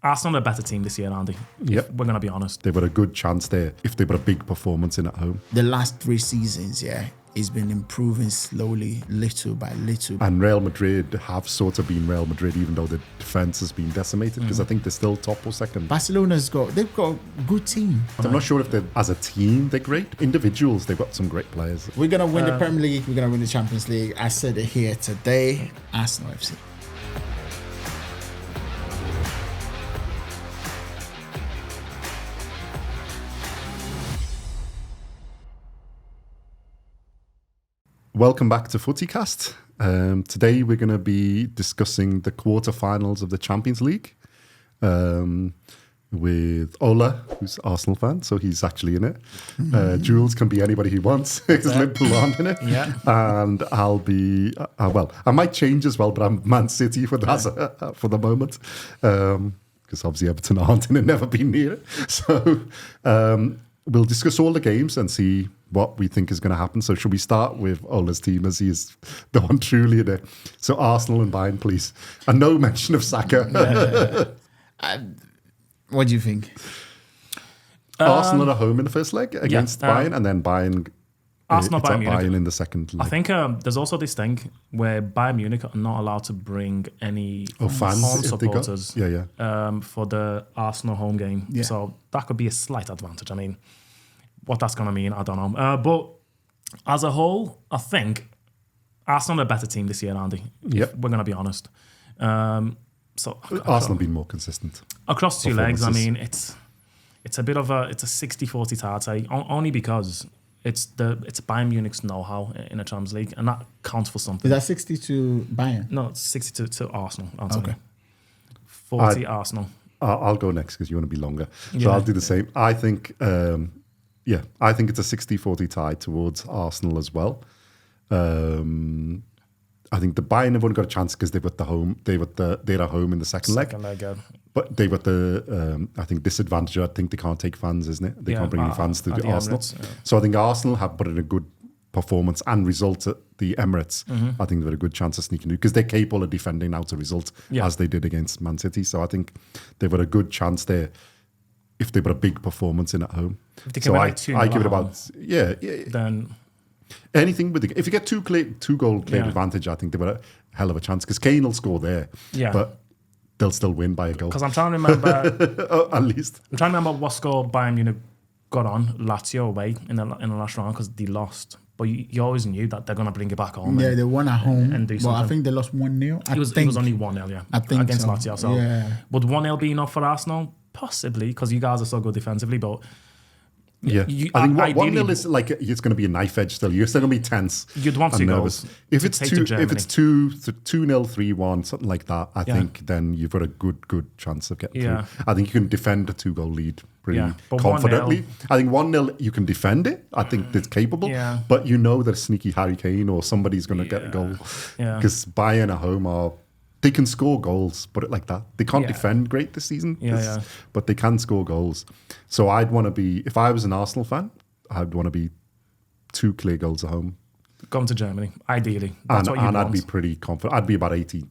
Arsenal are a better team this year, aren't they? Yep. We're going to be honest. They've got a good chance there if they've got a big performance in at home. The last 3 seasons, he's been improving slowly, little by little. And Real Madrid have sort of been Real Madrid, even though the defence has been decimated, because I think they're still top or second. Barcelona's they've got a good team. I'm not sure if as a team they're great. Individuals, they've got some great players. We're going to win the Premier League. We're going to win the Champions League. I said it here today. Arsenal FC. Welcome back to FootyCast. Today we're going to be discussing the quarterfinals of the Champions League with Ola, who's an Arsenal fan, so he's actually in it. Jules can be anybody he wants because Liverpool aren't in it. Yeah. And I'll be, I might change as well, but I'm Man City for the moment. Because obviously Everton aren't and have never been near it. So we'll discuss all the games and see what we think is going to happen. So should we start with Ola's team, as he is the one truly in it? So Arsenal and Bayern, please. And no mention of Saka. What do you think? Arsenal at home in the first leg against Bayern, and then Arsenal, it's Bayern at Munich. Bayern in the second leg. I think there's also this thing where Bayern Munich are not allowed to bring any fans home if they got- supporters for the Arsenal home game. Yeah. So that could be a slight advantage. I mean, what that's going to mean, I don't know. But as a whole, I think Arsenal are a better team this year, aren't they? Yep. We're going to be honest. So Arsenal have been more consistent. across 2 legs, I performances. mean, it's a bit of a 60-40 tie, I'd say, only because it's Bayern Munich's know-how in the Champions League, and that counts for something. Is that 60 to Bayern? No, it's 60 to Arsenal. Okay. 40 Arsenal. I'll go next because you want to be longer. So Yeah. I'll do the same. I think, I think it's a 60-40 tie towards Arsenal as well. I think the Bayern have only got a chance because they're at home in the second leg. But they've got the, I think, disadvantage. I think they can't take fans, isn't it? They can't bring any fans to at the Arsenal. Emirates, yeah. So I think Arsenal have put in a good performance and result at the Emirates. I think they've got a good chance of sneaking through because they're capable of defending out a result as they did against Man City. So I think they've got a good chance there if they've got a big performance in at home. If they can So win I like 2-0 give it at home, about, then anything with if you get two goal clear advantage, I think they've got a hell of a chance because Kane will score there. Yeah. But they'll still win by a goal. because I'm trying to remember, At least. I'm trying to remember what score Bayern Munich got on Lazio away in the last round because they lost. But you always knew that they're going to bring it back home. Yeah, they won at home. and do But I something. think they lost 1-0. It was only 1-0, yeah. I think against so. Lazio. So Yeah. would 1-0 be enough for Arsenal? Possibly, because you guys are so good defensively. But Yeah. You- I think ideally- 1-0 is like, it's going to be a knife edge still. You're still going to be tense. You'd want and 2 nervous. goals If to it's take to 2 Germany. if it's 2-0, 3-1, something like that, I think then you've got a good chance of getting Yeah. through. I think you can defend a 2-goal lead pretty Yeah, but confidently. 1-0 I think 1-0 you can defend it. I think it's capable. Yeah. But you know that a sneaky Harry Kane or somebody's going to get a goal. Yeah. Because Bayern at home they can score goals, put it like that. They can't Yeah. defend great this season, Yeah. but they can score goals. So I'd want to be, if I was an Arsenal fan, I'd want to be 2 clear goals at home. Going to Germany, ideally. That's what you And want. I'd be pretty confident. I'd be about 80%,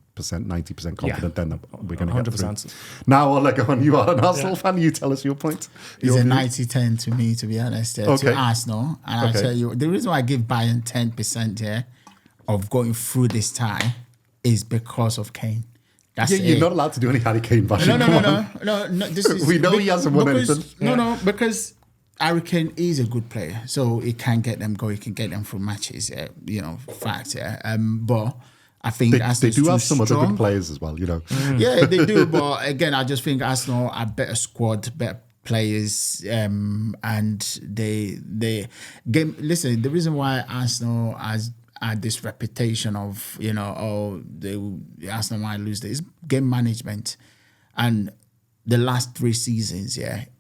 90% confident then that we're going to get 100%. through. Now I'll let go on. You are an Arsenal fan. You tell us your point. It's Your a view. 90-10 to me, to be honest, Okay. to Arsenal. And Okay. I'll tell you, the reason why I give Bayern 10% of going through this tie is because of Kane. That's You're it. not allowed to do any Harry Kane bashing. No. Come on. This is We know he hasn't won anything. No, because Harry Kane is a good player, so he can get them going. He can get them through matches. Fact. But I think They Arsenal's do too have some other strong. good players as well, you know. Yeah, they do. But again, I just think Arsenal are better squad, better players, and they game. Listen, the reason why Arsenal has had this reputation of the Arsenal might lose this game management, and the last 3 seasons,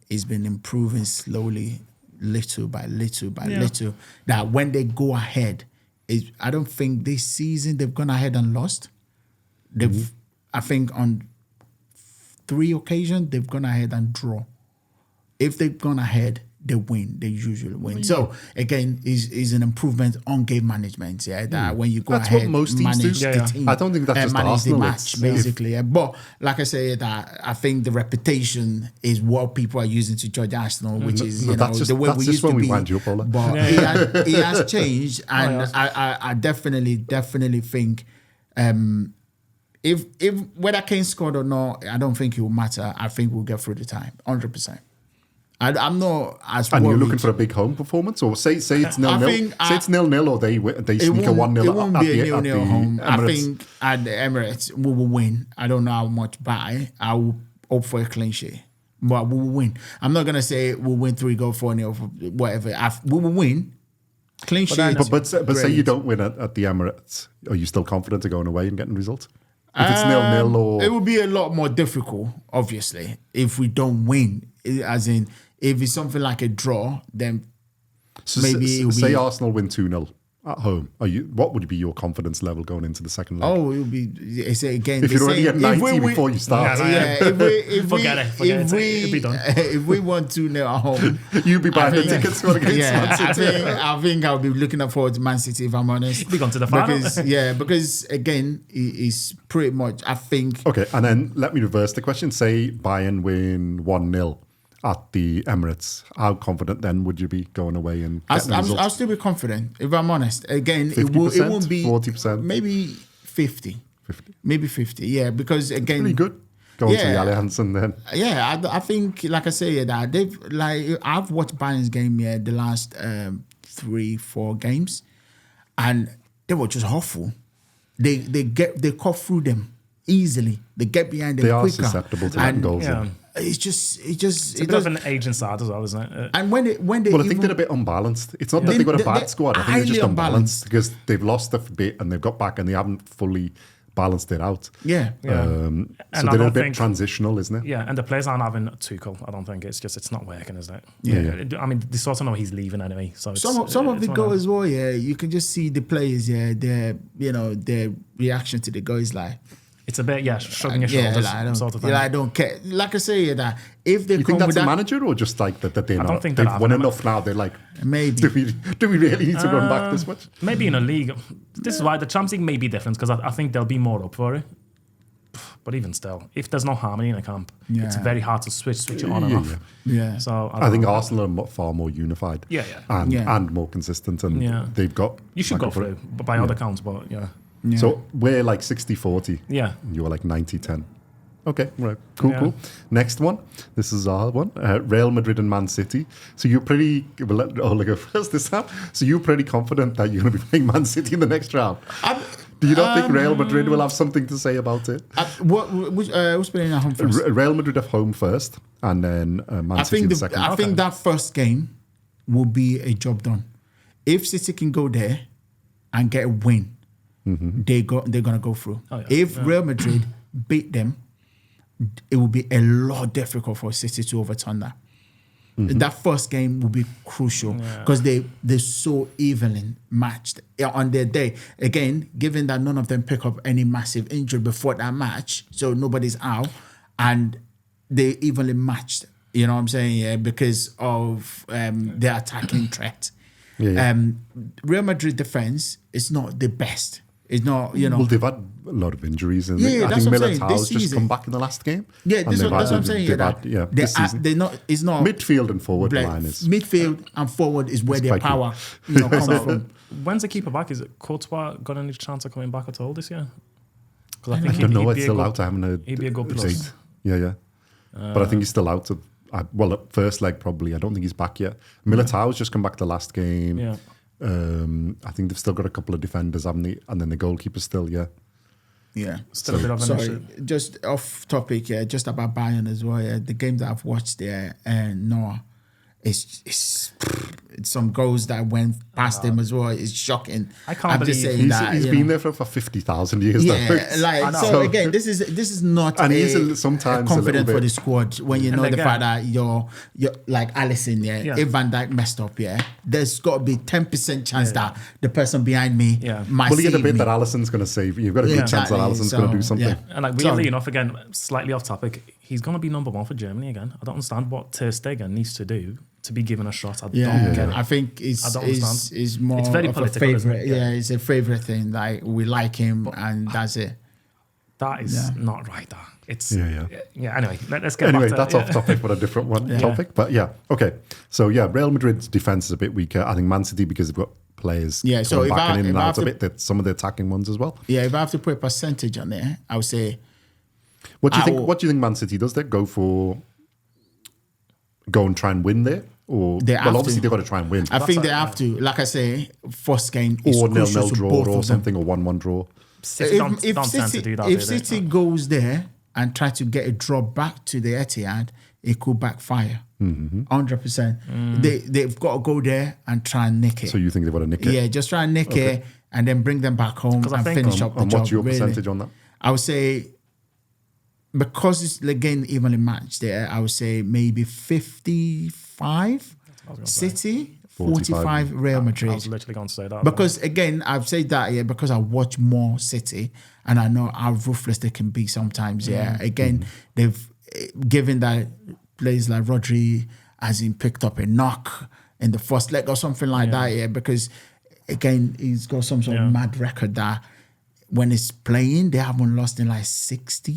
it's been improving slowly, little by little by little. That when they go ahead, I don't think this season they've gone ahead and lost. They've, I think, on 3 occasions they've gone ahead and draw. If they've gone ahead, they win. They usually win. So again, is an improvement on game management. Yeah, that when you go That's ahead, what most teams manage do. the team. I don't think that's just manage Arsenal. the match basically. Yeah. But like I say, that I think the reputation is what people are using to judge Arsenal, which is the way we used to be. But he has changed, and I definitely think. If whether Kane scored or not, I don't think it will matter. I think we'll get through the time, 100%. I'm not as. And worried. you're looking for a big home performance, or say it's 0-0. Say it's 0-0, or they sneak a 1-0. It won't be a 0-0 home. Emirates. I think at the Emirates we will win. I don't know how much by. I will hope for a clean sheet, but we will win. I'm not gonna say we'll win 3-0, 4-0, whatever. We will win. Clean sheet. But say you don't win at the Emirates, are you still confident of going away and getting results? If it's 0-0 or... It would be a lot more difficult, obviously, if we don't win. As in, if it's something like a draw, then maybe it will be... Say Arsenal win 2-0 at home. What would be your confidence level going into the second leg? Oh, it would be... Again, if you're already at 90 before you start. Forget it. It'll be done. If we want 2-0 at home... You'll be buying the tickets going against Man City. I think I'll be looking forward to Man City, if I'm honest. Be gone to the final. Because again, it's pretty much, I think... Okay, and then let me reverse the question. Say Bayern win 1-0 at the Emirates. How confident then would you be going away and getting the results? I'll still be confident, if I'm honest. Again, 50%, it won't be 40%, maybe 50. Maybe 50. Yeah, because again, pretty good going to the Allianz and then. Yeah, I think, like I say, that I've watched Bayern's game the last 3-4 games, and they were just awful. They cut through them easily. They get behind them quicker. They are susceptible to letting goals in. It's a bit of an aging side as well, isn't it? And when they I think they're a bit unbalanced. It's not that they've got a bad squad. I think they're just unbalanced because they've lost a bit and they've got back and they haven't fully balanced it out. Yeah. So they're a bit transitional, isn't it? Yeah, and the players aren't having Tuchel. I don't think it's not working, is it? Yeah. I mean, they sort of know he's leaving anyway. So some of the goals as well. Yeah, you can just see the players. Yeah, their reaction to the goal is like. It's a bit, shrugging your shoulders, sort of thing. I don't care. Like I say, that if they you think that's a manager or just like that they're not? They've won enough now. They're like, maybe. Do we really need to run back this much? Maybe in a league. This is why the Champions League may be different because I think they'll be more up for it. But even still, if there's no harmony in a camp, it's very hard to switch it on and off. Yeah. So I think Arsenal are far more unified. And more consistent, and they've got. You should go through, but by other counts, but yeah. So we're like 60-40. Yeah. And you're like 90-10. Okay, right. Cool. Next one. This is our one. Real Madrid and Man City. So you're pretty... We'll let Ola go first this time. So you're pretty confident that you're going to be playing Man City in the next round. Do you not think Real Madrid will have something to say about it? Who's playing at home first? Real Madrid at home first, and then Man City in the second. I think that first game will be a job done. If City can go there and get a win, they're gonna go through. If Real Madrid beat them, it will be a lot difficult for City to overturn that. That first game will be crucial because they're so evenly matched on their day. Again, given that none of them pick up any massive injury before that match, so nobody's out, and they're evenly matched. You know what I'm saying? Yeah, because of their attacking threat. Real Madrid defense is not the best. It's not, Well, they've had a lot of injuries, and I think Militao's just come back in the last game. Yeah, that's what I'm saying. They're not. It's not midfield and forward line is midfield and forward is where their power comes from. When's the keeper back? Is it Courtois got any chance of coming back at all this year? I don't know. It's still out. I haven't heard. He'd be a good plus. Yeah. But I think he's still out of. At first leg probably. I don't think he's back yet. Militao's just come back the last game. Yeah. I think they've still got a couple of defenders, haven't they? And then the goalkeeper still, still a bit of an issue. Just off topic, just about Bayern as well. The game that I've watched there, and Noah, it's some goals that went past him as well. It's shocking. I can't believe he's been there for 50,000 years. So again, this is not and he's sometimes confident for the squad when you know the fact that you're like Alisson. If Van Dijk messed up, there's got to be 10% chance that the person behind me might save me. Well, you get a bit that Alisson's going to save you. You've got a good chance that Alisson's going to do something. And like weirdly enough, again, slightly off topic, he's going to be number one for Germany again. I don't understand what Ter Stegen needs to do to be given a shot. I Yeah, don't get it. I think it's I don't understand. is more It's very of a political, isn't favorite. it? Yeah, it's a favorite thing. Like we like him, and that's it. That is not right. That it's Yeah. Anyway, let's get Anyway, back to that's off topic for a different topic. But yeah, okay. So yeah, Real Madrid's defense is a bit weaker. I think Man City, because they've got players So coming if back I- in if and I out have a to- bit, that some of the attacking ones as well. Yeah, if I have to put a percentage on there, I would say What do you I think? will- What do you think Man City does? They go and try and win there, or They have obviously to. they've got to try and win, I think they have to. Like I say, first game is or crucial 0-0 to draw both or of them. something, or 1-1 draw. City don't tend to do that. If do they? City goes there and try to get a draw back to the Etihad, it could backfire. 100%. They've got to go there and try and nick it. So you think they've got to nick it? Yeah, just try and nick it and then bring them back home 'Cause I and think- finish up the And job. what's your really. percentage on that? I would say, because it's again evenly matched there, I would say maybe 55 City, 45 Real I Madrid. was literally going to say that. Because again, I've said that because I watch more City and I know how ruthless they can be sometimes. Yeah, again, they've given that players like Rodri has been picked up a knock in the first leg or something like that. Yeah, because again, he's got some sort of mad record that when he's playing, they haven't lost in like 60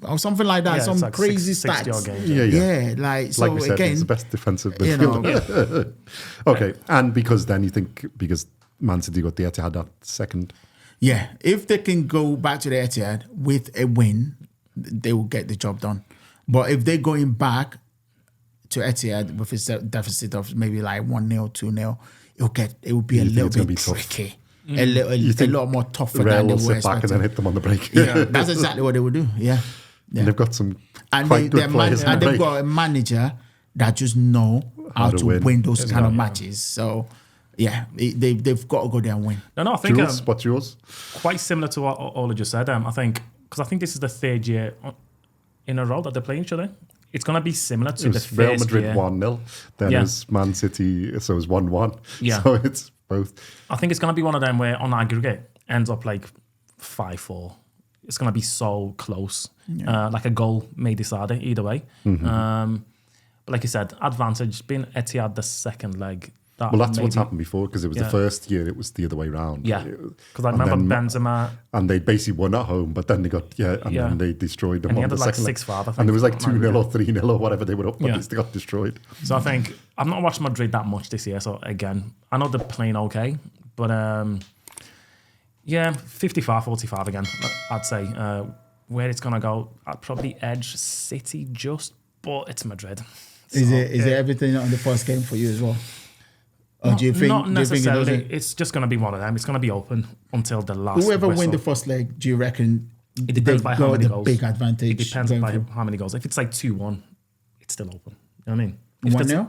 or something like that. Yeah, some it's like crazy 60 stats. games. Yeah, like so Like we said, again, it's the best defensive you know, midfielder. Okay, and because then you think because Man City got the Etihad that second. yeah, if they can go back to the Etihad with a win, they will get the job done. But if they're going back to Etihad with a deficit of maybe like 1-0, 2-0, it will be a think little it's gonna bit be tough? tricky. A lot more tougher Real than they will were sit back and expecting. then hit them on the break. Yeah, that's exactly what they would do. Yeah. And they've got some And, quite good players. and in the they've break. got a manager that just know how to win those kind of matches. So, yeah, they've got to go there and win. No, I think Jules, what's yours? quite similar to what Ola just said. I think because I think this is the third year in a row that they're playing each other. It's going to be similar to It the was Real first Madrid year. 1-0. Then it was Man City, so it was 1-1. Yeah. So it's both. I think it's going to be one of them where on aggregate ends up like 5-4. It's going to be so close. Like a goal may decide it either way. But like you said, advantage being Etihad the second leg. Well, that's what's happened before because it was the first year it was the other way round. Yeah, because I remember Benzema. And they basically won at home, but then they got, then they destroyed them And he on the ended like second leg. 6-5, I think. And there was like on 2-0 or aggregate. 3-0 or whatever they were up, but they got destroyed. So I think I've not watched Madrid that much this year. So again, I know they're playing okay, but 55-45 again. I'd say where it's gonna go, I'd probably edge City just, but it's Madrid. Is it everything on the first game for you as well? Or do you think Not necessarily. it doesn't? It's just gonna be one of them. It's gonna be open until the last. Whoever whistle. win the first leg, do you reckon It depends by how many the goals. big advantage? It depends going by through? how many goals. If it's like 2-1, it's still open. You know what I mean? If 1-0?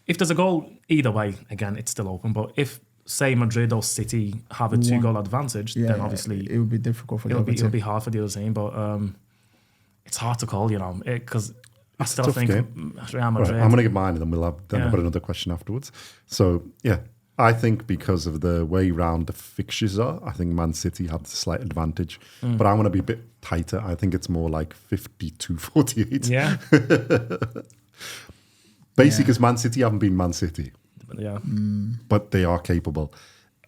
If there's a goal either way, again, it's still open. But if, say, Madrid or City have a 2-goal advantage, then obviously it would be difficult for the it'll other be team. hard for the other team. But it's hard to call, you know, because I still tough think game. Real Right, Madrid. I'm going to get mine and then I've got another question afterwards. So, yeah, I think because of the way round the fixtures are, I think Man City have the slight advantage. But I want to be a bit tighter. I think it's more like 52-48. Yeah, Basically, because Man City haven't been Man City, yeah. but they are capable.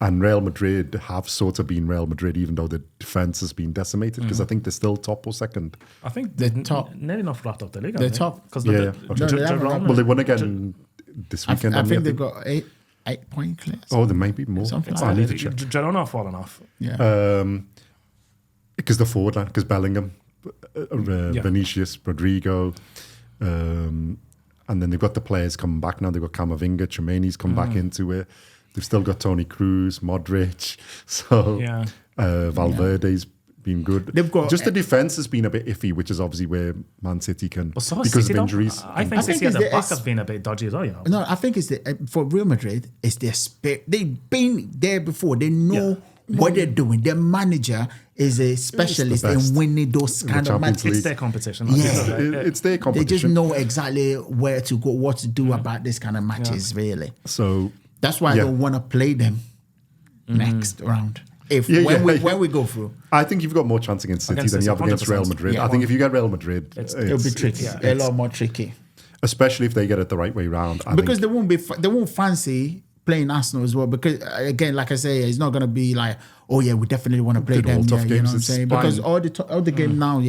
And Real Madrid have sort of been Real Madrid, even though the defence has been decimated, because I think they're still top or second. I think They're they're top. Nearly enough wrapped up the league. They're top. because Yeah, the okay. No, they haven't wrapped Well, they won again this weekend. I haven't think they? they've got 8-point clears. Oh, there may be more. Something I like need that. to check. Girona have fallen off. Yeah. Because the forward line, because Bellingham, Vinicius, Rodrigo, and then they've got the players coming back now. They've got Camavinga, Chouameni's come back into it. They've still got Toni Kroos, Modric, so Valverde's been good. They've got- just the defense has been a bit iffy, which is obviously where Man City can But so has because City, of though. injuries. I think City at it's the the back has been a bit dodgy as well, you know. No, I think it's for Real Madrid, it's their spirit. They've been there before. They know what they're doing. Their manager is a specialist in best winning those kind of Champions matches. League. It's their competition. Yeah. It's their They competition. just know exactly where to go, what to do about this kind of matches, really. So That's why I don't want to play them next round. When we go through. I think you've got more chance against City Against than you City, have against Real 100%. Madrid. Yeah. I think if you get Real Madrid, It'll be tricky. A lot more tricky. especially if they get it the right way round. Because they won't fancy playing Arsenal as well. Because again, like I say, it's not going to be like, oh yeah, we definitely want to play them. tough You know games. what I'm saying? Because all the game now,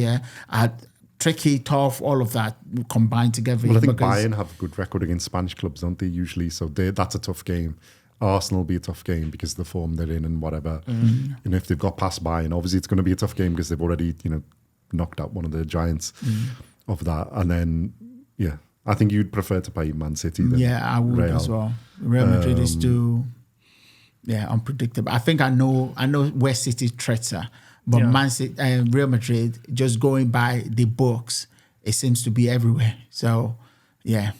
are tricky, tough, all of that combined together. Well, I think Bayern have a good record against Spanish clubs, don't they? Usually, so that's a tough game. Arsenal will be a tough game because of the form they're in and whatever. And if they've got past Bayern, obviously it's going to be a tough game because they've already, knocked out one of the giants of that. And then, I think you'd prefer to play Man City than I would Real. as well. Real Madrid is too, unpredictable. I think I know where City's threats are, but Man City and Real Madrid, just going by the books, it seems to be everywhere. So, Well,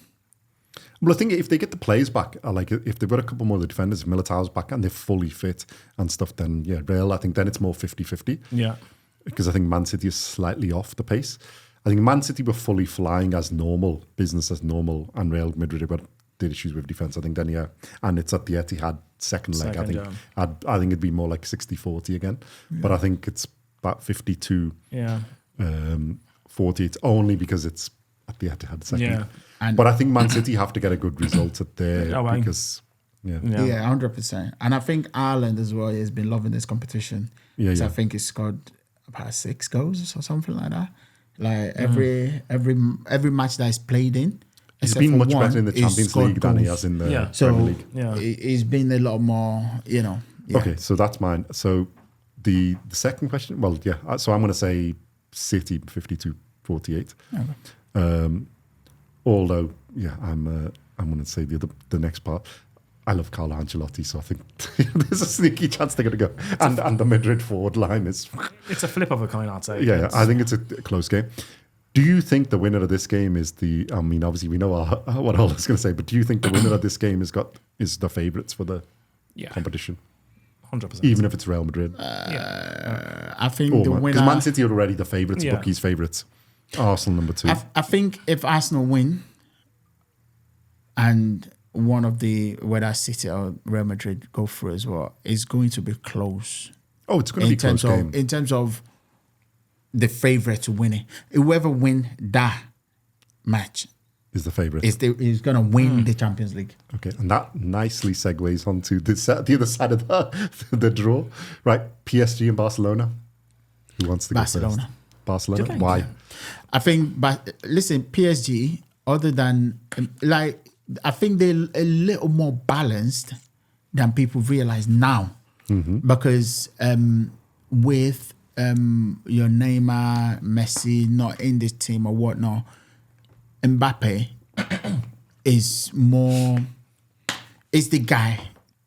I think if they get the players back, like if they've got a couple more of the defenders, if Militao's back and they're fully fit and stuff, then Real, I think then it's more 50-50. Yeah. Because I think Man City is slightly off the pace. I think Man City were fully flying as normal, business as normal, and Real Madrid have got issues with defence. I think then, and it's at the Etihad second leg. I think I think it'd be more like 60-40 again. But I think it's about 52 40. It's only because it's at the Etihad second. Yeah. But I think Man City have to get a good result at there because 100%. And I think Ireland as well has been loving this competition. So I think he's scored about 6 goals or something like that. Like every match that he's played in, he's been much better in the Champions League than he has in the Premier League. Yeah, he's been a lot more, Okay, so that's mine. So the second question, so I'm going to say City 52-48. Okay. Although, I'm going to say the next part. I love Carlo Ancelotti, so I think there's a sneaky chance they're going to go. And the Madrid forward line is... It's a flip of a coin, I'd say. Yeah, I think it's a close game. Do you think the winner of this game is obviously we know what Ola's going to say, but do you think the winner of this game is the favourites for the competition? 100%. Even if it's Real Madrid? I think the winner... Because Man City are already the favourites, bookies' favourites. Arsenal number 2. I think if Arsenal win and one of whether City or Real Madrid go through as well, it's going to be close. Oh, it's going to be a close game. In terms of the favourite to win it. Whoever win that match is the favourite. Is going to win the Champions League. Okay, and that nicely segues onto the other side of the draw. Right, PSG and Barcelona. Who wants to go first? Barcelona. Why? I think, but listen, PSG, other than, I think they're a little more balanced than people realize now. Because with your Neymar, Messi not in this team or whatnot, Mbappe is the guy.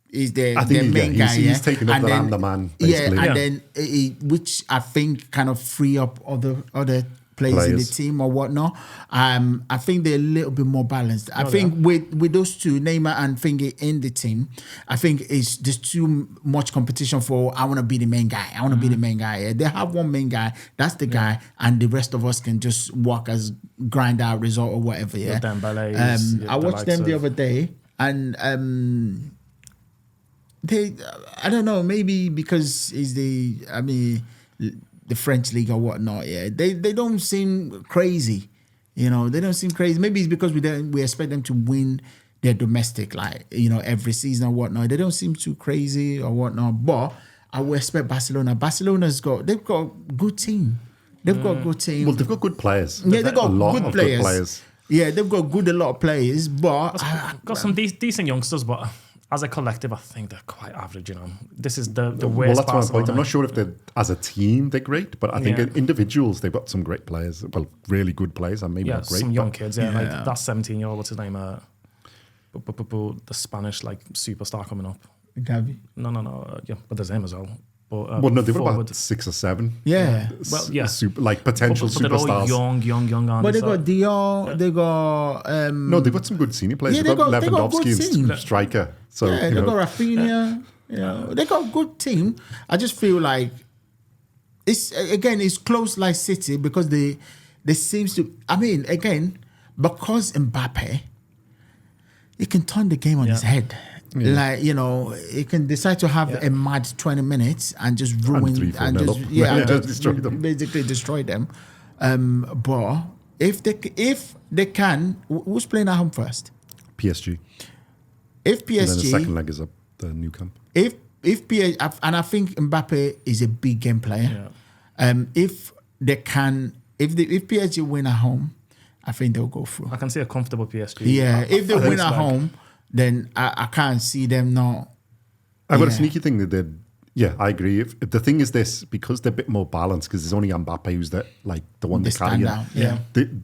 Is the main guy. He's taking up the man. Basically. And then which I think kind of free up other players in the team or whatnot. I think they're a little bit more balanced. I think with those two, Neymar and Finger in the team, I think there's too much competition for I want to be the main guy. I want to be the main guy. They have one main guy, that's the guy, and the rest of us can just work as grind out result or whatever. Yeah. I watched them the other day and I don't know, maybe because it's the French league or whatnot. Yeah, they don't seem crazy. They don't seem crazy. Maybe it's because we expect them to win their domestic, every season or whatnot. They don't seem too crazy or whatnot. But I would expect Barcelona. They've got a good team. They've got a good team. Well, they've got good players. Yeah, they've got good players. Yeah, they've got a lot of players, but got some decent youngsters, but as a collective, I think they're quite average. This is the worst. Well, that's my point. I'm not sure if as a team they're great, but I think individuals they've got some great players. Well, really good players, and maybe not great. Some young kids. Like that 17-year-old. What's his name? The Spanish superstar coming up. Gavi. No. Yeah, but there's him as well. But, well, no, they were about 6 or 7. Yeah. Well, yeah. Potential but superstars. They're all young. But they got Dion. They got. No, they've got some good senior players. They've got Lewandowski and striker. So they got Rafinha. They got a good team. I just feel like it's close like City because they seems to. I mean, again, because Mbappe, he can turn the game on his head. Yeah. He can decide to have a mad 20 minutes and just ruin and just destroy them. Basically destroy them. But if they can, who's playing at home first? PSG. If And then the PSG, second leg is up the new camp. if PSG, and I think Mbappe is a big game player. Yeah. If they can, if PSG win at home, I think they'll go through. I can see a comfortable PSG. Yeah, if they I think win it's at like- home, then I can't see them not. I've got a Yeah. sneaky thing that they'd. Yeah, I agree. If the thing is this, because they're a bit more balanced, because there's only Mbappe who's the one They they carry. stand it. out, yeah.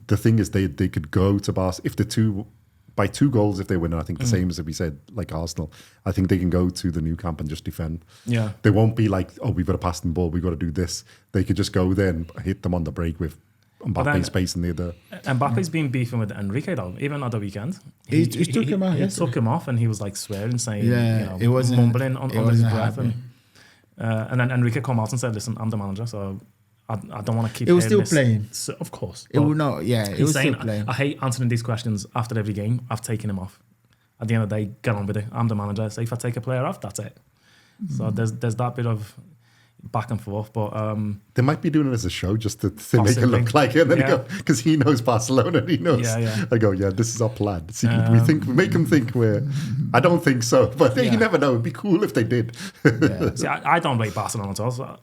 The thing is they could go to Barca if the two by 2 goals if they win. I think the same as if we said like Arsenal. I think they can go to the new camp and just defend. Yeah. They won't be like, oh, we've got to pass the ball, we've got to do this. They could just go there and hit them on the break with Mbappe then- space and the other. Mbappe's been beefing with Enrique though, even at the weekend. He took him out He yesterday. took him off and he was like swearing, saying, Yeah, you know, it wasn't- mumbling on it his wasn't breath. happy. And then Enrique come out and said, listen, I'm the manager, so I don't want to keep It was hearing still this." playing. So, of course. It But will not. Yeah, it he's was saying, still playing. I hate answering these questions after every game. I've taken him off. At the end of the day, get on with it. I'm the manager. So if I take a player off, that's it. So there's that bit of back and forth. But They might be doing it as a show just to make it Possibly. look like it. And then Yeah. because he knows Barcelona and he knows. Yeah. I go, yeah, this is our plan. See, we make him think we're. I don't think so, but you never know. It'd be cool if they did. see, I don't rate Barcelona at all. So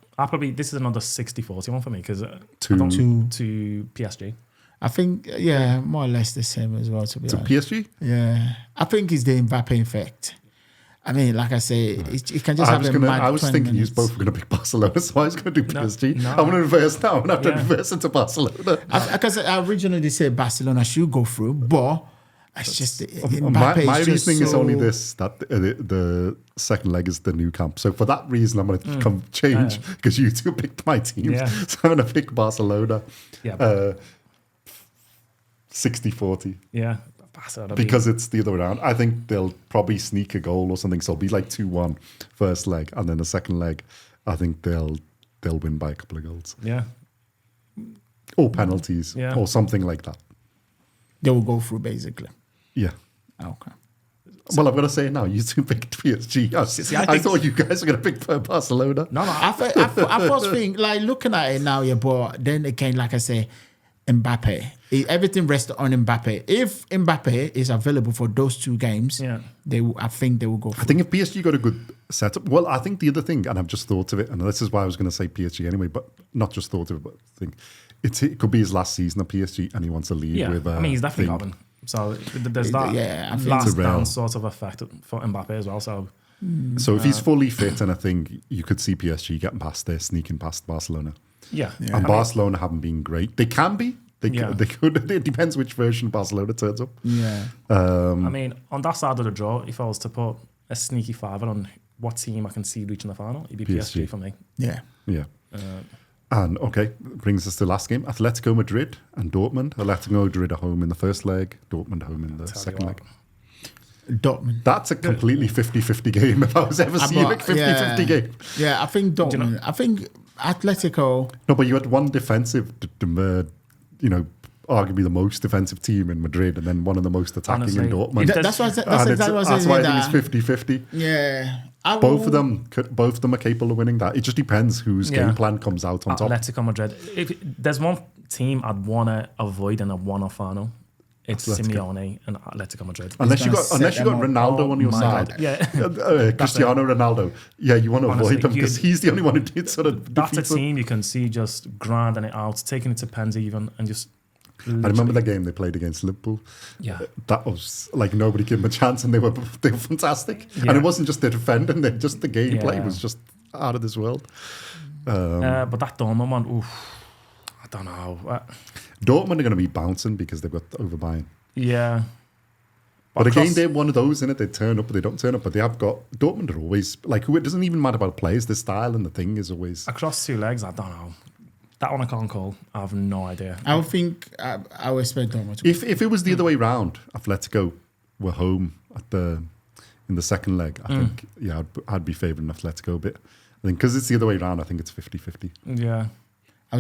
this is another 60-40 one for me because To- to PSG. I think, more or less the same as well, to be To honest. PSG? Yeah. I think it's the Mbappe effect. I mean, like I say, it can just I have was a gonna. mad I was 20 thinking you minutes. both were going to pick Barcelona, so I was going to do No, PSG. no. I'm going to reverse now. I'm going to have to Yeah. reverse into Barcelona. Because I originally said Barcelona should go through, but it's just Mbappe My is just reasoning is only so- this: that the second leg is the new camp. So for that reason, I'm going to change because you two picked my teams. Yeah. So I'm going to pick Barcelona. Yeah. 60-40 Yeah. Barcelona because it's the other way around. I think they'll probably sneak a goal or something. So it'll be like 2-1 first leg, and then the second leg, I think they'll win by a couple of goals Yeah. or penalties Yeah. or something like that. They will go through, basically. Yeah. Okay. Well, I've got to say it now. You two picked PSG. I I think- thought you guys were going to pick Barcelona. No. I first think, like, looking at it now, but then again, like I say, Mbappe. Everything rests on Mbappe. If Mbappe is available for those 2 games, Yeah. I think they will go I through. think if PSG got a good setup, well, I think the other thing, and I've just thought of it, and this is why I was going to say PSG anyway, but not just thought of it, but I think it could be his last season at PSG, and he wants to leave Yeah. with. I mean, he's definitely thing. going. So there's that Yeah, I think last it's a real- dance sort of effect for Mbappe as well. So So if he's fully fit, and I think you could see PSG getting past there, sneaking past Barcelona. yeah. And Barcelona haven't been great. They can be. They could. It depends which version of Barcelona turns up. Yeah. I mean, on that side of the draw, if I was to put a sneaky fiver on what team I can see reaching the final, it'd be PSG for me. Yeah. Yeah. And okay, brings us to the last game. Atletico Madrid and Dortmund. Atletico Madrid are home in the first leg, Dortmund home in the Tell you second what. leg. Dortmund. That's a completely 50-50 game if I was ever seeing a 50-50 game. Yeah, I think Dortmund. I think Atletico. No, but you had one defensive, arguably the most defensive team in Madrid, and then one of the most attacking Honestly, in Dortmund. if That's why I said. And That's exactly what I that's said. why I think it's 50-50. Yeah. Both of them are capable of winning that. It just depends whose game plan comes out on top. Atletico Madrid. If there's one team I'd want to avoid in a one-off final, it's Atletico. Simeone and Atletico Madrid. Unless you gonna got set them up. Ronaldo on your my side. God. Yeah. Cristiano Ronaldo. Yeah, you want to Honestly, avoid him because he's the only one who did sort of That's a defeat them. team you can see just grinding it out, taking it to pens even, and just. I remember the game they played against Liverpool. Yeah. That was like nobody gave them a chance, and they were fantastic. Yeah. And it wasn't just the defending; just the gameplay Yeah. was just out of this world. But that Dortmund one, oof, I don't know. Dortmund are going to be bouncing because they've got over Bayern. Yeah. But again, across- they're one of those in it. They turn up, or they don't turn up. But they have got Dortmund are always like who. It doesn't even matter about players. The style and the thing is always. Across 2 legs, I don't know. That one I can't call. I have no idea. I would think I would expect Dortmund to. If it was the other way round, Atletico were home in the second leg. I think I'd be favouring Atletico a bit. I think because it's the other way around. I think it's 50-50 Yeah. I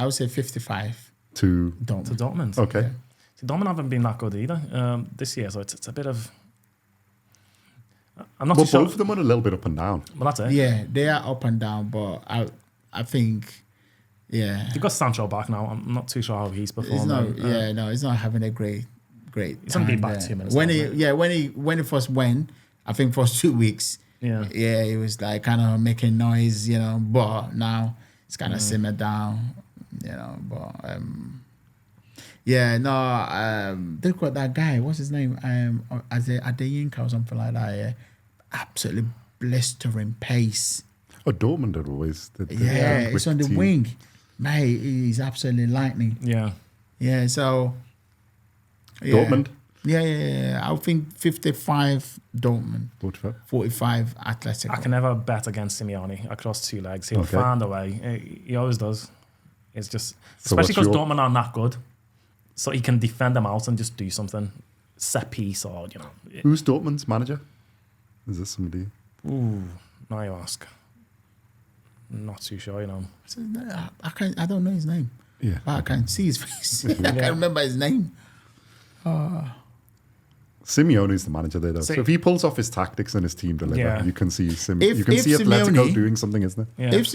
would say 55. to. To Dortmund. Dortmund. Okay. See, Dortmund haven't been that good either this year, so it's a bit of. I'm not Well, too sure. both of them are a little bit up and down. Well, that's it. Yeah, they are up and down, but I think Yeah. They got Sancho back now. I'm not too sure how he's He's performing. not. He's not having a great. He's only been back 2 minutes. When he first went, I think first 2 weeks. Yeah. Yeah, he was like kind of making noise, but now it's kind of simmered down, but they've got that guy, what's his name? Adeyinka or something like that, yeah. Absolutely blistering pace. Oh, Dortmund are always it's on the wing. Mate, he's absolutely lightning. Yeah. Yeah, so Dortmund? Yeah. I think 55 Dortmund. 45 Atlético. I can never bet against Simeone across 2 legs. He'll find a way. He always does. It's just, especially because Dortmund aren't that good. So he can defend them out and just do something. Set piece or, Who's Dortmund's manager? Is this somebody? Ooh, now you ask. Not too sure, I don't know his name. Yeah. But I can see his face. I can't remember his name. Simeone's the manager there, though. So if he pulls off his tactics and his team deliver, you can see If Atletico doing something, isn't it? Yeah. If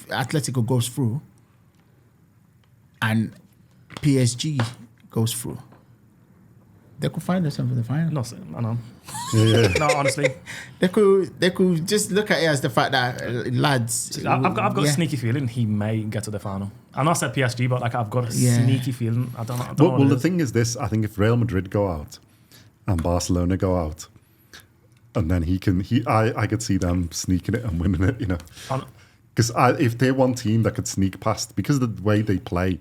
Atletico goes through and PSG goes through, they could find themselves in the final. No, I know. Yeah. No, honestly. They could just look at it as the fact that lads. I've got a sneaky feeling he may get to the final. I'm not said PSG, but I've got a sneaky feeling. I don't know. Well, the thing is this: I think if Real Madrid go out and Barcelona go out, and then I could see them sneaking it and winning it. Because if they're one team that could sneak past, because of the way they play,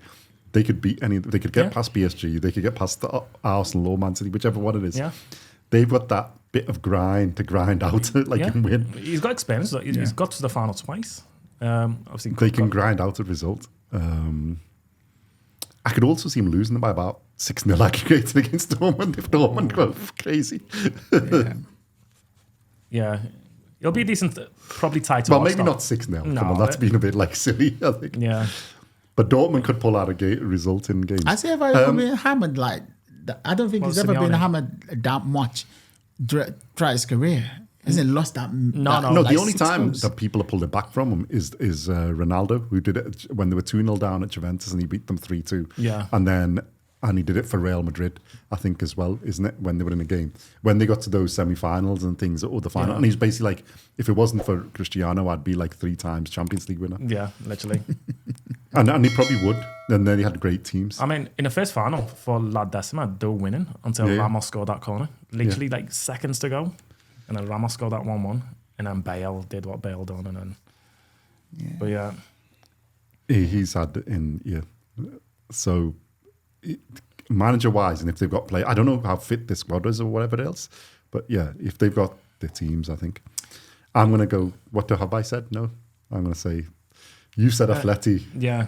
they could beat any. They could get past PSG. They could get past the Arsenal or Man City, whichever one it is. Yeah. They've got that bit of grind to grind out, and win. He's got experience. He's got to the final twice. Obviously, they can grind out a result. I could also see him losing by about 6-0 aggregated against Dortmund if Dortmund go crazy. Yeah. It'll be a decent, probably tight. Well, maybe not 6-0. No, come on, that's been a bit silly, I think. Yeah. But Dortmund could pull out a result in games. Has he ever been hammered like that? I don't think he's ever been hammered that much throughout his career. Hasn't lost that. No. The only time that people have pulled it back from him is Ronaldo, who did it when they were 2-0 down at Juventus and he beat them 3-2. Yeah. And he did it for Real Madrid, I think, as well, isn't it? When they were in a game. When they got to those semi-finals and things, or the final. Yeah. And he's basically like, if it wasn't for Cristiano, I'd be like 3 times Champions League winner. Yeah, literally. and he probably would. And then he had great teams. I mean, in the first final for La Decima, they were winning until Ramos scored that corner. Literally like seconds to go. And then Ramos scored that 1-1. And then Bale did what Bale done. And then, but yeah. He's had So... manager-wise, and if they've got play, I don't know how fit this squad is or whatever else, but yeah, if they've got their teams, I think. I'm going to go, what have I said? No, I'm going to say, you said Atleti,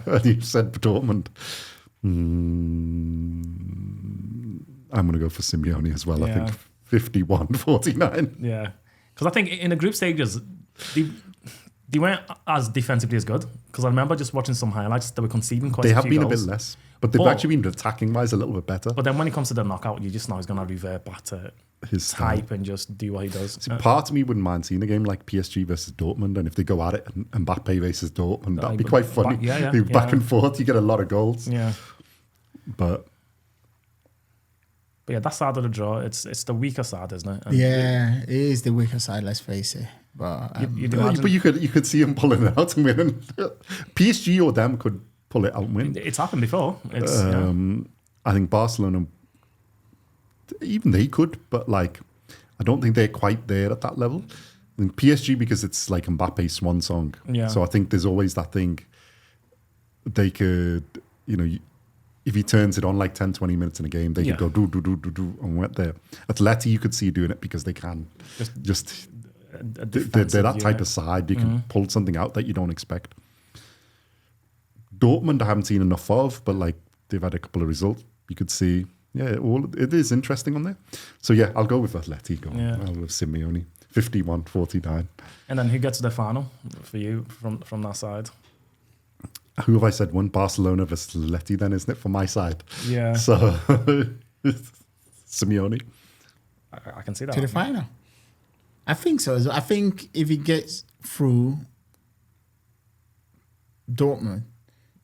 and you said Dortmund. I'm going to go for Simeone as well, I think 51-49. Yeah, because I think in the group stages, they weren't as defensively as good, because I remember just watching some highlights, they were conceding quite a few goals. They have been a bit less. But they've actually been attacking-wise a little bit better. But then when it comes to the knockout, you just know he's going to revert back to his type and just do what he does. See, part of me wouldn't mind seeing a game like PSG versus Dortmund, and if they go at it and Mbappe versus Dortmund, that'd be quite funny. Back and forth, you get a lot of goals. Yeah. But yeah, that side of the draw, it's the weaker side, isn't it? And it is the weaker side, let's face it. But you could see him pulling it out and winning. PSG or them could pull it out and win. It's happened before. I think Barcelona, even they could, but I don't think they're quite there at that level. I think PSG, because it's like Mbappe's swan song. Yeah. So I think there's always that thing. They could, if he turns it on 10-20 minutes in a game, they could go do and went there. Atleti, you could see doing it because they can. They're that type of side. You can pull something out that you don't expect. Dortmund I haven't seen enough of, but they've had a couple of results. You could see, it is interesting on there. So I'll go with Atletico. I'll go with Simeone, 51-49. And then who gets to the final for you from that side? Who have I said won? Barcelona versus Atleti then, isn't it, for my side? Yeah. So, Simeone. I can see that. To the final. I think so. I think if he gets through, Dortmund,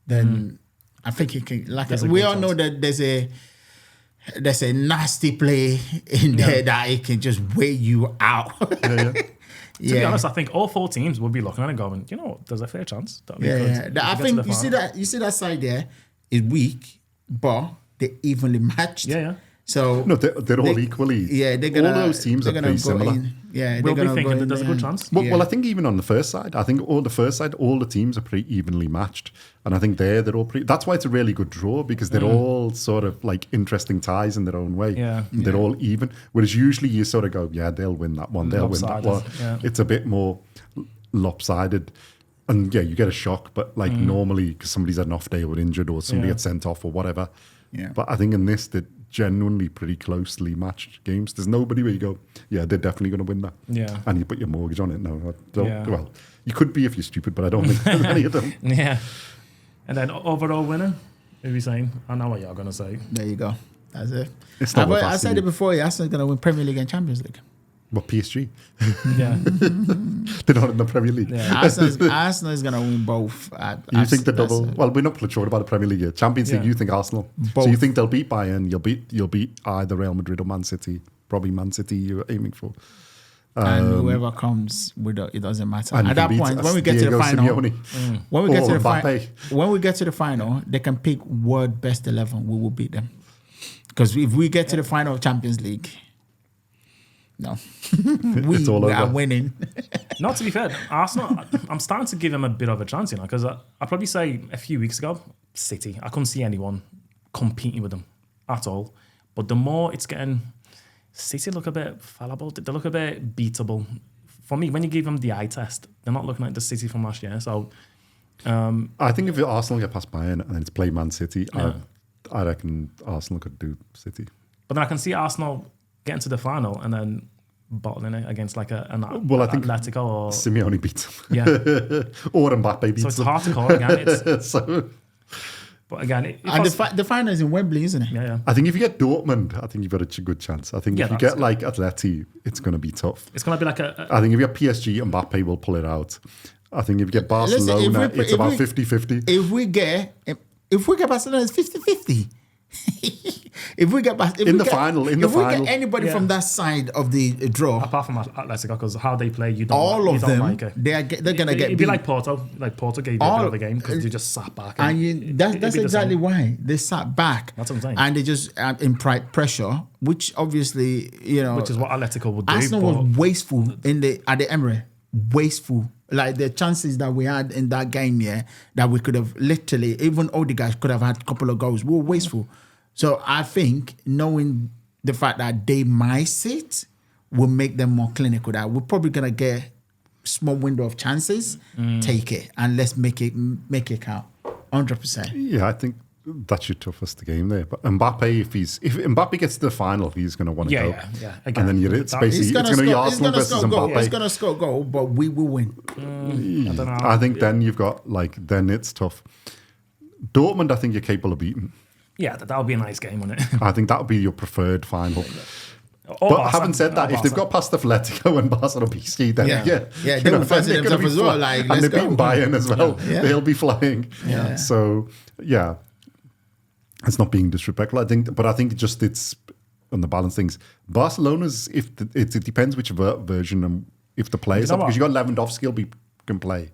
then I think he can. Like There's a we good all know that there's a nasty play in there that it can just weigh you out. Yeah. To be honest, I think all 4 teams will be looking at it going, you know what, there's a fair chance. That we could I get to think the you see final. that side there is weak, but they're evenly matched. Yeah. So No, they're all equally. Yeah, they're gonna. All those teams are they're gonna pretty go similar. in. Yeah, We'll they're be gonna thinking go that in there's a there. good chance. Well, I think even on the first side, all the teams are pretty evenly matched, and I think they're all pretty. That's why it's a really good draw because they're all sort of like interesting ties in their own way. Yeah. They're all even. Whereas usually you sort of go, yeah, they'll win that one, they'll win that one. Lopsided, yeah. It's a bit more lopsided, and yeah, you get a shock, but like normally because somebody's had an off day or injured or somebody Yeah. gets sent off or whatever. Yeah. But I think in this, they're genuinely pretty closely matched games. There's nobody where you go, yeah, they're definitely going to win that. Yeah. And you put your mortgage on it. No, I don't. Yeah. Well, you could be if you're stupid, but I don't think there's any of them. Yeah. And then overall winner, who are you saying? I know what you're going to say. There you go. That's it. It's not worth I said asking it you. before. Arsenal's gonna win Premier League and Champions League. But PSG, Yeah. they're not in the Premier League. Yeah. Arsenal is gonna win both. You think the double? Well, we're not sure about the Premier League yet. Champions League, Yeah. you think Arsenal? Both. So you think they'll beat Bayern? You'll beat either Real Madrid or Man City. Probably Man City you're aiming for. And whoever comes with it doesn't matter. And At you that can beat point, when we get to the Diego final, Simeone. when we get Or to the Mbappe. when we get to the final, they can pick world best 11. We will beat them. Because if we get to the final of Champions League, no, It's all we are over. winning. Not to be fair, Arsenal, I'm starting to give them a bit of a chance, because I'd probably say a few weeks ago, City, I couldn't see anyone competing with them at all. But the more it's getting, City look a bit fallible, they look a bit beatable. For me, when you give them the eye test, they're not looking like the City from last year. So I think if Arsenal get past Bayern and then it's play Man City, I reckon Arsenal could do City. but then I can see Arsenal getting to the final and then bottling it against like an Well, I think Atlético or Simeone beats them. yeah. Or Mbappe beats So it's them. hard to call again. So But again, And the final is in Wembley, isn't it? yeah. I think if you get Dortmund, I think you've got a good chance. I think Yeah, if you that's get like Atleti, it's going to be tough. It's gonna be like a I think if you get PSG, Mbappe will pull it out. I think if you get Barcelona, it's about 50-50. If we get Barcelona, it's 50-50. If we get In the final, if we get anybody Yeah. from that side of the draw, apart from Atlético, because how they play, you don't. all you of don't them, like it. they're gonna get It'd beat. be like Porto. Like Porto gave you a bit of a game because they just sat back. And that's it'd be the exactly same. why they sat back. That's what I'm saying. And they just in pressure, which obviously Which is what Atlético would do. Arsenal but was wasteful at the Emirates. Wasteful. Like the chances that we had in that game, that we could have literally, even Odegaard could have had a couple of goals. We were wasteful. So I think knowing the fact that they might sit will make them more clinical. That we're probably gonna get small window of chances, take it, and let's make it count. 100%. Yeah, I think that's your toughest game there. But Mbappe, if Mbappe gets to the final, he's going to want to go. yeah. And then it's basically He's it's going to be Arsenal versus score a goal. He's Mbappe. gonna score a goal, but we will win. I don't know. I think then you've got then it's tough. Dortmund, I think you're capable of beating. Yeah, that would be a nice game, wouldn't it? I think that would be your preferred final. Or But Barca, having said that, or if they've Barca. got past Atletico and Barcelona PSG, then Yeah. yeah, They will fancy they're gonna themselves be as well, flying. like, and let's they're go. beating Bayern as well. Yeah. They'll be flying. Yeah. So yeah, it's not being disrespectful. I think just it's on the balance things. Barcelona's it depends which version and if the players You know because you got Lewandowski can play.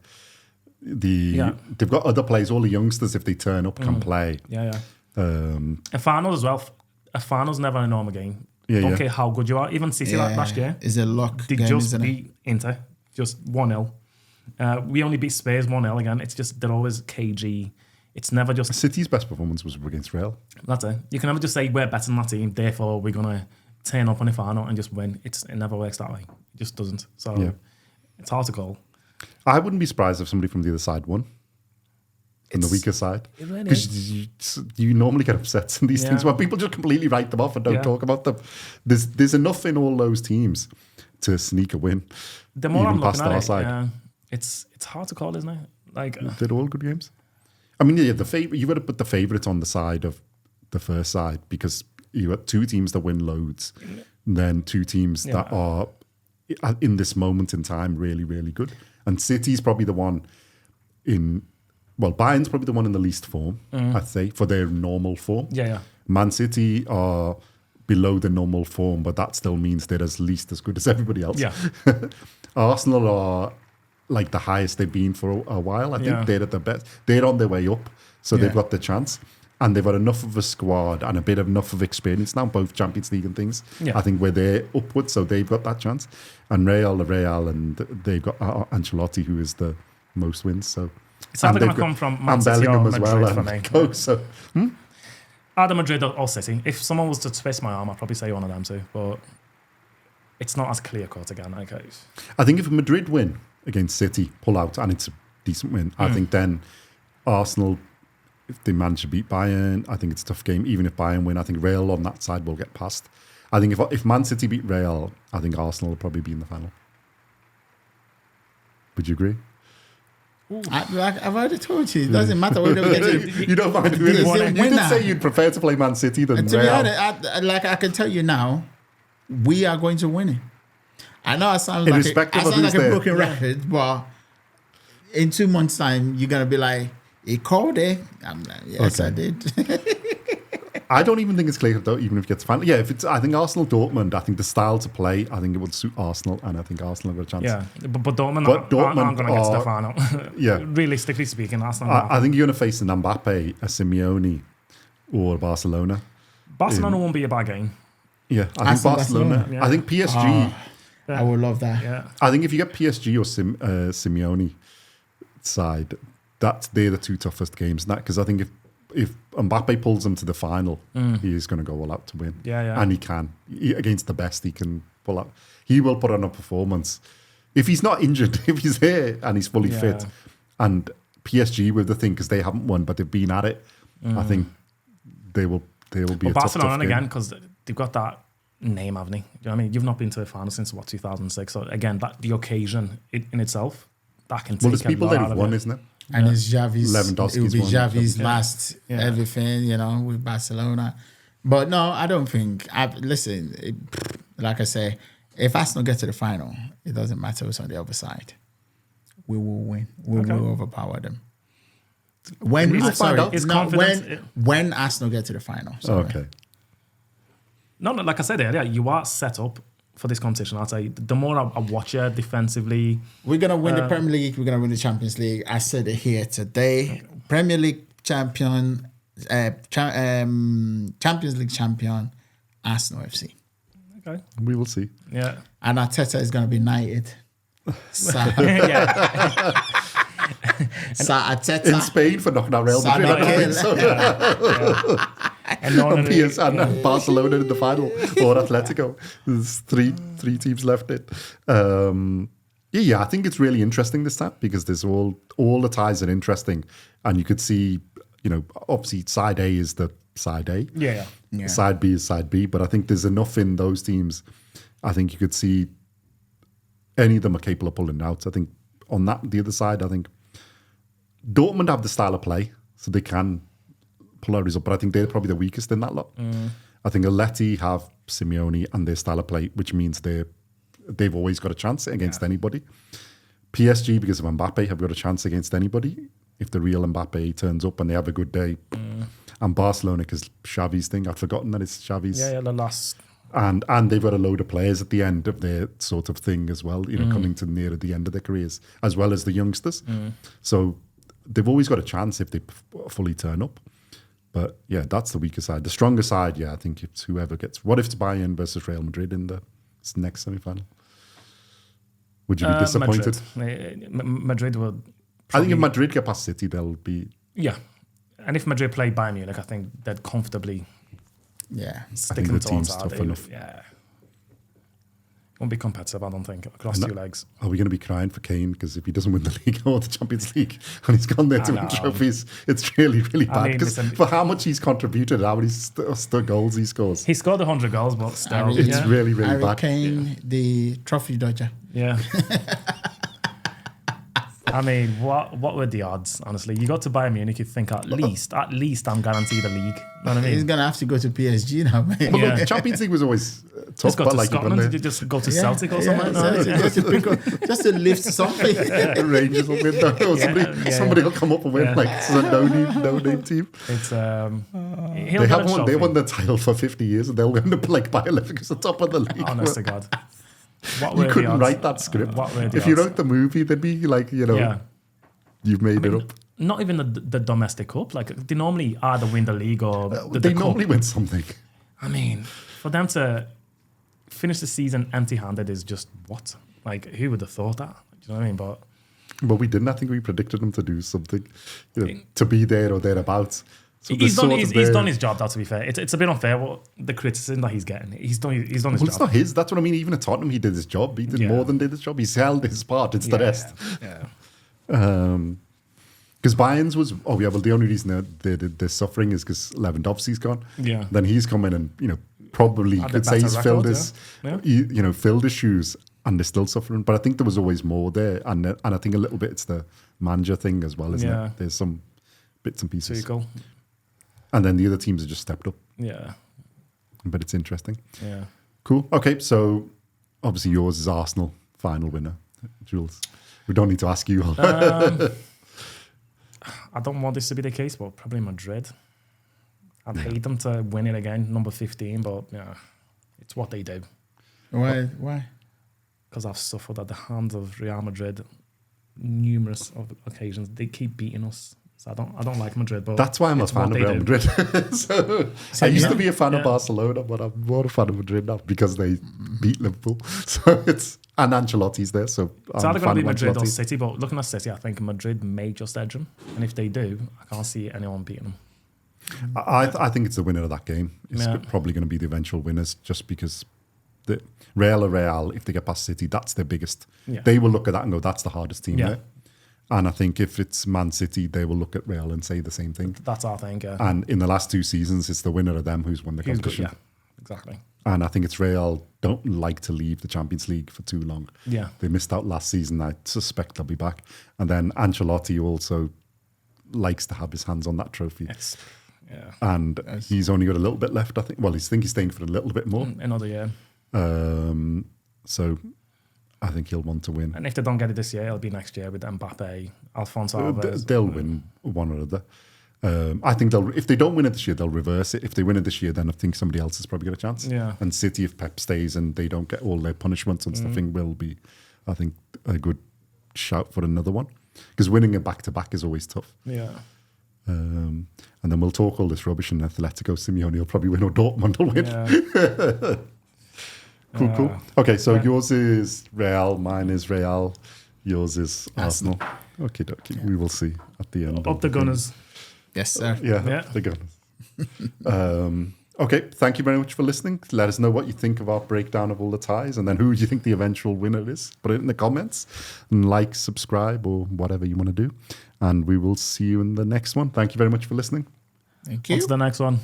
They've got other players. All the youngsters, if they turn up, can play. Yeah. Um, A finals as well. A finals never a normal game. Yeah, Don't yeah. care how good you are. Even City like last year, is a lock they game, just isn't it? beat Inter, just 1-0. We only beat Spurs 1-0 again. It's just they're always KG. It's never just City's best performance was against Real. that's it. You can never just say we're better than that team, therefore we're gonna turn up on the final and just win. It never works that way. It just doesn't. So Yeah. it's hard to call. I wouldn't be surprised if somebody from the other side won. From the weaker side. It really Because you normally get upsets in these Yeah. things where people just completely write them off and don't Yeah. talk about them. There's enough in all those teams to sneak a win. The more even I'm past looking at our it, side. it's hard to call, isn't it? Like They're all good games. I mean, yeah, you've got to put the favourites on the side of the first side because you got two teams that win loads, and then two teams that are in this moment in time really, really good. And City's probably the one in well, Bayern's probably the one in the least form, I'd say, for their normal form. Yeah. Man City are below the normal form, but that still means they're at least as good as everybody else. Yeah. Arsenal are like the highest they've been for a while. I think Yeah. they're at the best. They're on their way up, so Yeah. they've got the chance. And they've got enough of a squad and a bit of enough of experience now, both Champions League and things. Yeah. I think where they're upwards, so they've got that chance. And Real, and they've got Ancelotti, who is the most wins. So It's either and going they've to come got- from and Man City or Bellingham as Madrid well, for and me. Co, so Either Madrid or City. If someone was to twist my arm, I'd probably say one of them too. But it's not as clear cut again. Okay. I think if Madrid win against City, pull out, and it's a decent win, I think then Arsenal, if they manage to beat Bayern, I think it's a tough game. Even if Bayern win, I think Real on that side will get past. I think if Man City beat Real, I think Arsenal will probably be in the final. Would you agree? I've already told you, it doesn't matter whether we get to. You don't mind who He's it is. the You did winner. say you'd prefer to play Man City than And to be Real. honest, I can tell you now, we are going to win it. I know I sound like Irrespective of a who's there. broken record, but in 2 months' time, you're gonna be like, "He called it." I'm like, "Yes, Okay. I did." I don't even think it's clear though, even if it gets final. Yeah, if it's, I think Arsenal Dortmund, I think the style to play, I think it would suit Arsenal, and I think Arsenal have a chance. Yeah. But Dortmund, But Dortmund aren't going to get to the are- final. Yeah. Realistically speaking, Arsenal. I think you're going to face an Mbappe, a Simeone, or Barcelona. Barcelona won't be a bad game. Yeah, I think Arsenal, Barcelona. Barcelona. I think PSG. I would love that. Yeah. I think if you get PSG or Simeone side, they're the two toughest games. Because I think if Mbappe pulls them to the final, he is going to go all out to win. Yeah. And he can. Against the best, he can pull out. He will put on a performance. If he's not injured, if he's here and he's fully fit, and PSG with the thing, because they haven't won, but they've been at it, I think they will be But a tough Barcelona game. again, because they've got that name, haven't they? Do you know what I mean? You've not been to a final since, 2006? So again, the occasion in itself, that can take Well, there's a people lot that out have of won, it. isn't it? And it's Xavi's. Lewandowski's It will be one. Xavi's Yeah. last Yeah. everything, with Barcelona. But no, I don't think. Like I say, if Arsenal get to the final, it doesn't matter who's on the other side. We will win. We will overpower them. When We will find out. It's confidence. when Arsenal get to the final. Sorry. Okay. No, like I said earlier, you are set up for this competition. I'd say the more I watch you defensively, We're gonna win the Premier League. We're gonna win the Champions League. I said it here today. Premier League champion, Champions League champion, Arsenal FC, okay, We will see. yeah, and Arteta is gonna be knighted. So, yeah, so In Arteta. Spain for knocking out Real Son Madrid. of I don't think a- so. and no one And really- PS and Barcelona in the final, or Atlético. There's three teams left in. I think it's really interesting this time because there's all the ties are interesting, and you could see, obviously side A is the side A, yeah. side B is side B, but I think there's enough in those teams. I think you could see any of them are capable of pulling it out. I think on the other side, I think Dortmund have the style of play, so they can pull out a result, but I think they're probably the weakest in that lot. I think Atleti have Simeone and their style of play, which means they've always got a chance against anybody. PSG, because of Mbappe, have got a chance against anybody if the real Mbappe turns up and they have a good day. And Barcelona, because Xavi's thing, I'd forgotten that it's Xavi's. Yeah, the last. And they've got a load of players at the end of their sort of thing as well, coming to near the end of their careers, as well as the youngsters. So they've always got a chance if they fully turn up. But yeah, that's the weaker side. The stronger side, I think it's whoever gets. What if it's Bayern versus Real Madrid in the next semi-final? Would you be disappointed? Madrid would. I think if Madrid get past City, they'll be. Yeah, and if Madrid play Bayern Munich, I think they'd comfortably Yeah. stick think them the team's towards tough that. enough. Yeah, won't be competitive. I don't think across two legs. Are we going to be crying for Kane because if he doesn't win the league or the Champions League and he's gone there to win know. trophies, it's really, really bad. mean, Because listen- for how much he's contributed, how many goals he scores, He scored 100 goals, but still, Harry- it's yeah. really, really Harry bad. Kane, the trophy dodger. Yeah. I mean, what were the odds? Honestly, you got to Bayern Munich, you think at least I'm guaranteed a league. You know what I mean? He's gonna have to go to PSG now, mate. Well, Yeah. the Champions League was always tough. Just go but to like Scotland. Did you just go to Celtic or something? No? Just to lift something. the Rangers will win, though, or somebody will come up and win. Yeah. Like it's a no-name team. It's They won the title for 50 years, and they'll end up like Bayern Leverkusen, the top of the league. Honest to God, You couldn't write that script. If you wrote the movie, they'd be like, you've made it up. Not even the domestic cup. Like they normally either win the league or They the normally cup. win something. I mean, for them to finish the season empty-handed is just what? Like, who would have thought that? Do you know what I mean? But we didn't. I think we predicted them to do something, to be there or thereabouts. So he's done his job. Though, to be fair, it's a bit unfair what the criticism that he's getting. He's done his job. It's not his. That's what I mean. Even at Tottenham, he did his job. He did more than did his job. He's held his part. It's the rest. Yeah. Because Bayern's was, the only reason they're suffering is because Lewandowski's gone. Yeah. Then he's come in and, probably Had could a say he's better filled record, his, filled his shoes, and they're still suffering. But I think there was always more there. And I think a little bit it's the manager thing as well, isn't it? There's some bits and pieces. Tuchel. And then the other teams have just stepped up. Yeah. But it's interesting. Yeah. Cool. Okay, so obviously yours is Arsenal, final winner. Jules, we don't need to ask you. I don't want this to be the case, but probably Madrid. I'd hate them to win it again, number 15, but it's what they do. Why? Because I've suffered at the hands of Real Madrid numerous occasions. They keep beating us. So I don't like Madrid, but that's why I'm a fan of Real Madrid. I used to be a fan of Barcelona, but I'm more a fan of Madrid now because they beat Liverpool. So and Ancelotti's there, so it's either going to be Madrid or City. But looking at City, I think Madrid may just edge them, and if they do, I can't see anyone beating them. I think it's the winner of that game. It's probably going to be the eventual winners, just because the Real, if they get past City, that's their biggest. Yeah. They will look at that and go, "That's the hardest team there." And I think if it's Man City, they will look at Real and say the same thing. That's our thing. And in the last 2 seasons, it's the winner of them who's won the competition. Yeah, exactly. And I think it's Real don't like to leave the Champions League for too long. Yeah. They missed out last season. I suspect they'll be back. And then Ancelotti also likes to have his hands on that trophy. And he's only got a little bit left, I think. Well, he's staying for a little bit more. Another year. So I think he'll want to win. And if they don't get it this year, it'll be next year with Mbappe, Alfonso Alves. They'll win one or other. I think if they don't win it this year, they'll reverse it. If they win it this year, then I think somebody else has probably got a chance. Yeah. And City, if Pep stays and they don't get all their punishments and stuff, will be, I think, a good shout for another one. Because winning a back-to-back is always tough. Yeah. And then we'll talk all this rubbish in Atlético. Simeone will probably win, or Dortmund will win. Yeah. Cool. Okay, so yours is Real, mine is Real, yours is Arsenal. Okay, we will see at the end. Up the Gunners. Yes, sir. Yeah. The Gunners. Okay, thank you very much for listening. Let us know what you think of our breakdown of all the ties, and then who do you think the eventual winner is. Put it in the comments, and like, subscribe, or whatever you want to do. And we will see you in the next one. Thank you very much for listening. Thank you. On to the next one.